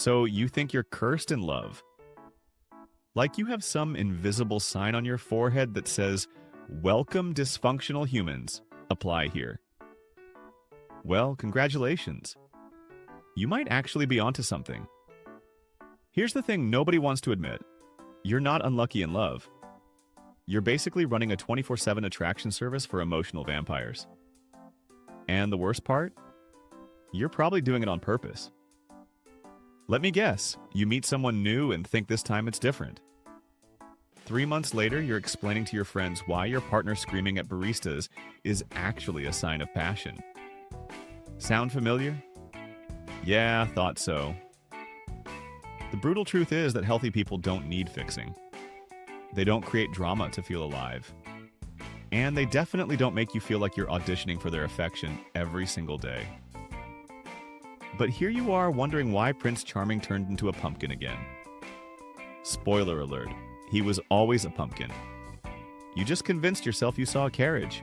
So you think you're cursed in love? Like you have some invisible sign on your forehead that says, "Welcome, dysfunctional humans. Apply here." Well, congratulations. You might actually be onto something. Here's the thing nobody wants to admit. You're not unlucky in love. You're basically running a 24/7 attraction service for emotional vampires. And the worst part? You're probably doing it on purpose. Let me guess, you meet someone new and think this time it's different. 3 months later, you're explaining to your friends why your partner screaming at baristas is actually a sign of passion. Sound familiar? Yeah, thought so. The brutal truth is that healthy people don't need fixing. They don't create drama to feel alive. And they definitely don't make you feel like you're auditioning for their affection every single day. But here you are wondering why Prince Charming turned into a pumpkin again. Spoiler alert, he was always a pumpkin. You just convinced yourself you saw a carriage.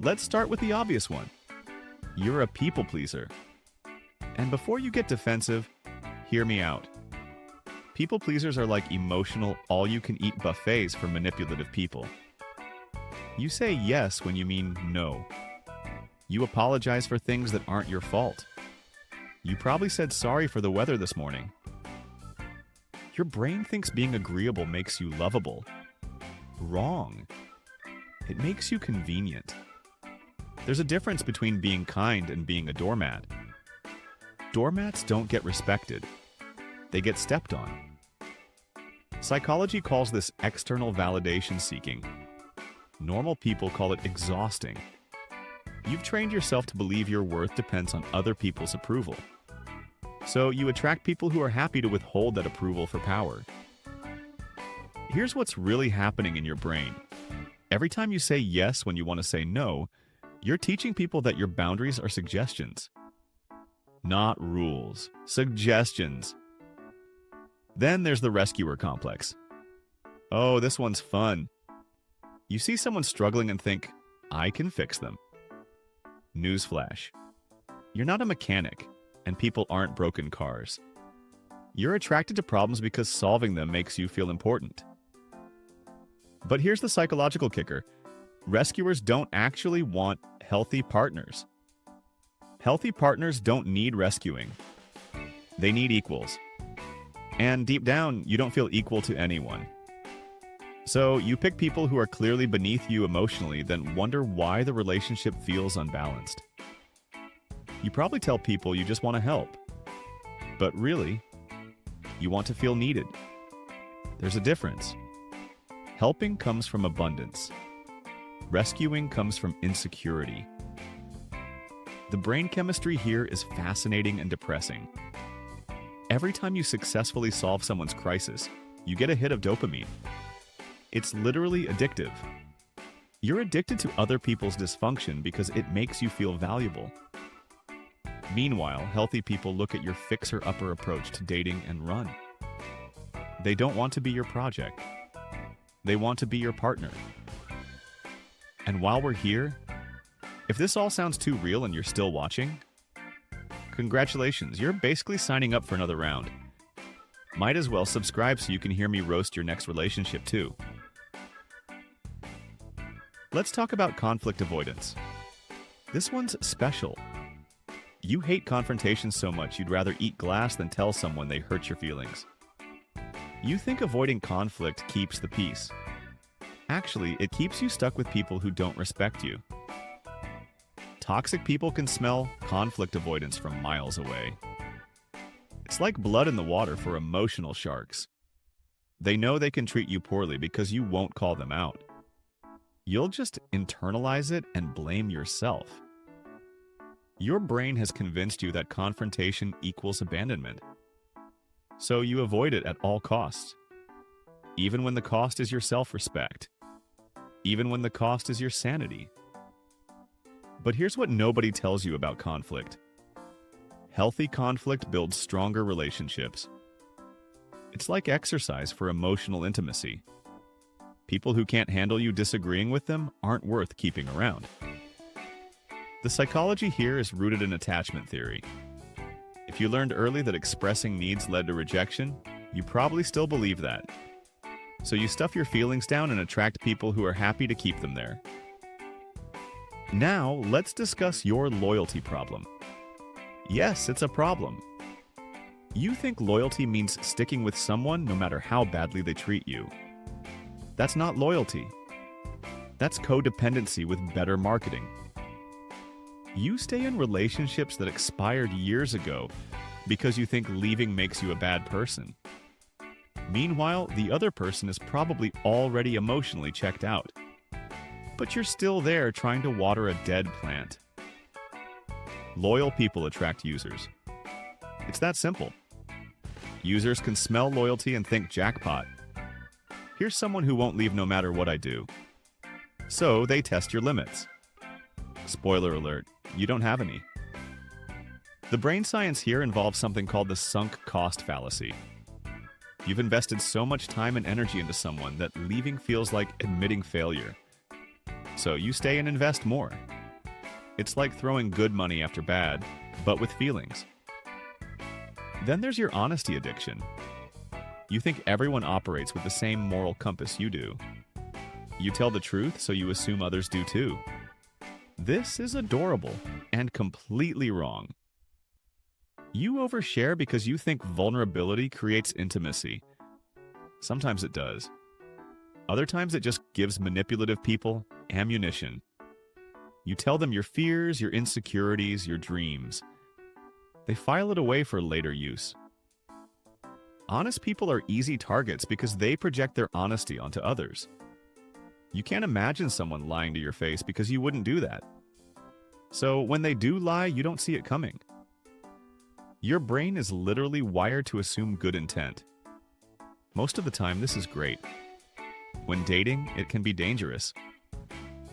Let's start with the obvious one. You're a people pleaser. And before you get defensive, hear me out. People pleasers are like emotional, all-you-can-eat buffets for manipulative people. You say yes when you mean no. You apologize for things that aren't your fault. You probably said sorry for the weather this morning. Your brain thinks being agreeable makes you lovable. Wrong. It makes you convenient. There's a difference between being kind and being a doormat. Doormats don't get respected. They get stepped on. Psychology calls this external validation seeking. Normal people call it exhausting. You've trained yourself to believe your worth depends on other people's approval. So you attract people who are happy to withhold that approval for power. Here's what's really happening in your brain. Every time you say yes when you want to say no, you're teaching people that your boundaries are suggestions. Not rules. Suggestions. Then there's the rescuer complex. Oh, this one's fun. You see someone struggling and think, I can fix them. Newsflash. You're not a mechanic, and people aren't broken cars. You're attracted to problems because solving them makes you feel important. But here's the psychological kicker. Rescuers don't actually want healthy partners. Healthy partners don't need rescuing. They need equals. And deep down, you don't feel equal to anyone. So you pick people who are clearly beneath you emotionally, then wonder why the relationship feels unbalanced. You probably tell people you just want to help. But really, you want to feel needed. There's a difference. Helping comes from abundance. Rescuing comes from insecurity. The brain chemistry here is fascinating and depressing. Every time you successfully solve someone's crisis, you get a hit of dopamine. It's literally addictive. You're addicted to other people's dysfunction because it makes you feel valuable. Meanwhile, healthy people look at your fixer-upper approach to dating and run. They don't want to be your project. They want to be your partner. And while we're here, if this all sounds too real and you're still watching, congratulations, you're basically signing up for another round. Might as well subscribe so you can hear me roast your next relationship too. Let's talk about conflict avoidance. This one's special. You hate confrontation so much you'd rather eat glass than tell someone they hurt your feelings. You think avoiding conflict keeps the peace. Actually, it keeps you stuck with people who don't respect you. Toxic people can smell conflict avoidance from miles away. It's like blood in the water for emotional sharks. They know they can treat you poorly because you won't call them out. You'll just internalize it and blame yourself. Your brain has convinced you that confrontation equals abandonment. So you avoid it at all costs. Even when the cost is your self-respect. Even when the cost is your sanity. But here's what nobody tells you about conflict. Healthy conflict builds stronger relationships. It's like exercise for emotional intimacy. People who can't handle you disagreeing with them aren't worth keeping around. The psychology here is rooted in attachment theory. If If you learned early that expressing needs led to rejection, you probably still believe that. So you stuff your feelings down and attract people who are happy to keep them there. Now, let's discuss your loyalty problem. Yes, it's a problem. You think loyalty means sticking with someone no matter how badly they treat you. That's not loyalty. That's codependency with better marketing. You stay in relationships that expired years ago because you think leaving makes you a bad person. Meanwhile, the other person is probably already emotionally checked out. But you're still there trying to water a dead plant. Loyal people attract users. It's that simple. Users can smell loyalty and think jackpot. Here's someone who won't leave no matter what I do. So they test your limits. Spoiler alert, you don't have any. The brain science here involves something called the sunk cost fallacy. You've invested so much time and energy into someone that leaving feels like admitting failure. So you stay and invest more. It's like throwing good money after bad, but with feelings. Then there's your honesty addiction. You think everyone operates with the same moral compass you do. You tell the truth, so you assume others do too. This is adorable and completely wrong. You overshare because you think vulnerability creates intimacy. Sometimes it does. Other times it just gives manipulative people ammunition. You tell them your fears, your insecurities, your dreams. They file it away for later use. Honest people are easy targets because they project their honesty onto others. You can't imagine someone lying to your face because you wouldn't do that. So when they do lie, you don't see it coming. Your brain is literally wired to assume good intent. Most of the time, this is great. When dating, it can be dangerous.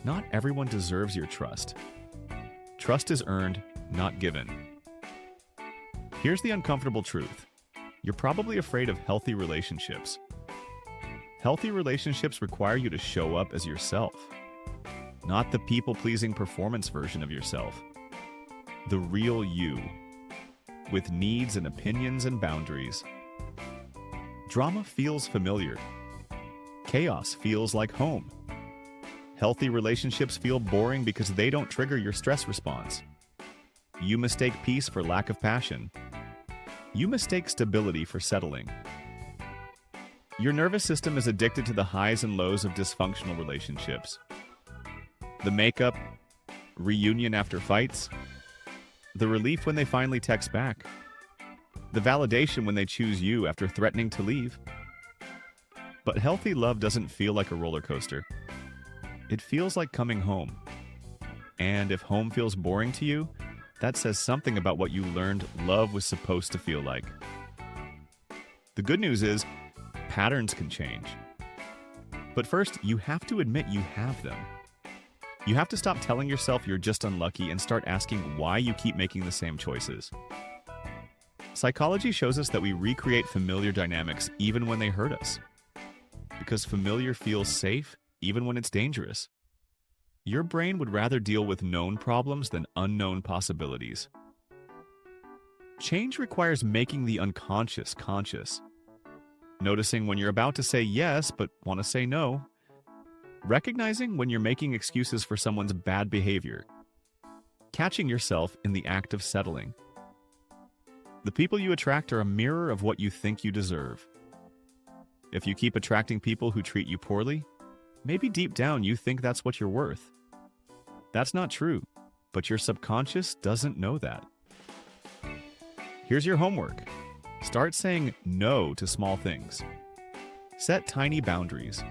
Not everyone deserves your trust. Trust is earned, not given. Here's the uncomfortable truth. You're probably afraid of healthy relationships. Healthy relationships require you to show up as yourself, not the people-pleasing performance version of yourself. The real you, with needs and opinions and boundaries. Drama feels familiar. Chaos feels like home. Healthy relationships feel boring because they don't trigger your stress response. You mistake peace for lack of passion. You mistake stability for settling. Your nervous system is addicted to the highs and lows of dysfunctional relationships. The makeup, reunion after fights, the relief when they finally text back, the validation when they choose you after threatening to leave. But healthy love doesn't feel like a roller coaster. It feels like coming home. And if home feels boring to you, that says something about what you learned love was supposed to feel like. The good news is, patterns can change. But first, you have to admit you have them. You have to stop telling yourself you're just unlucky and start asking why you keep making the same choices. Psychology shows us that we recreate familiar dynamics even when they hurt us. Because familiar feels safe even when it's dangerous. Your brain would rather deal with known problems than unknown possibilities. Change requires making the unconscious conscious. Noticing when you're about to say yes but want to say no. Recognizing when you're making excuses for someone's bad behavior. Catching yourself in the act of settling. The people you attract are a mirror of what you think you deserve. If you keep attracting people who treat you poorly, maybe deep down you think that's what you're worth. That's not true, but your subconscious doesn't know that. Here's your homework. Start saying no to small things. Set tiny boundaries.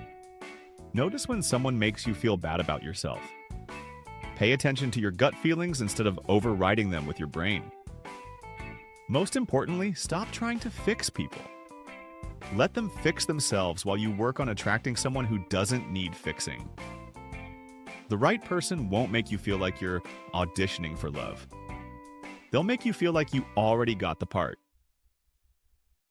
Notice when someone makes you feel bad about yourself. Pay attention to your gut feelings instead of overriding them with your brain. Most importantly, stop trying to fix people. Let them fix themselves while you work on attracting someone who doesn't need fixing. The right person won't make you feel like you're auditioning for love. They'll make you feel like you already got the part.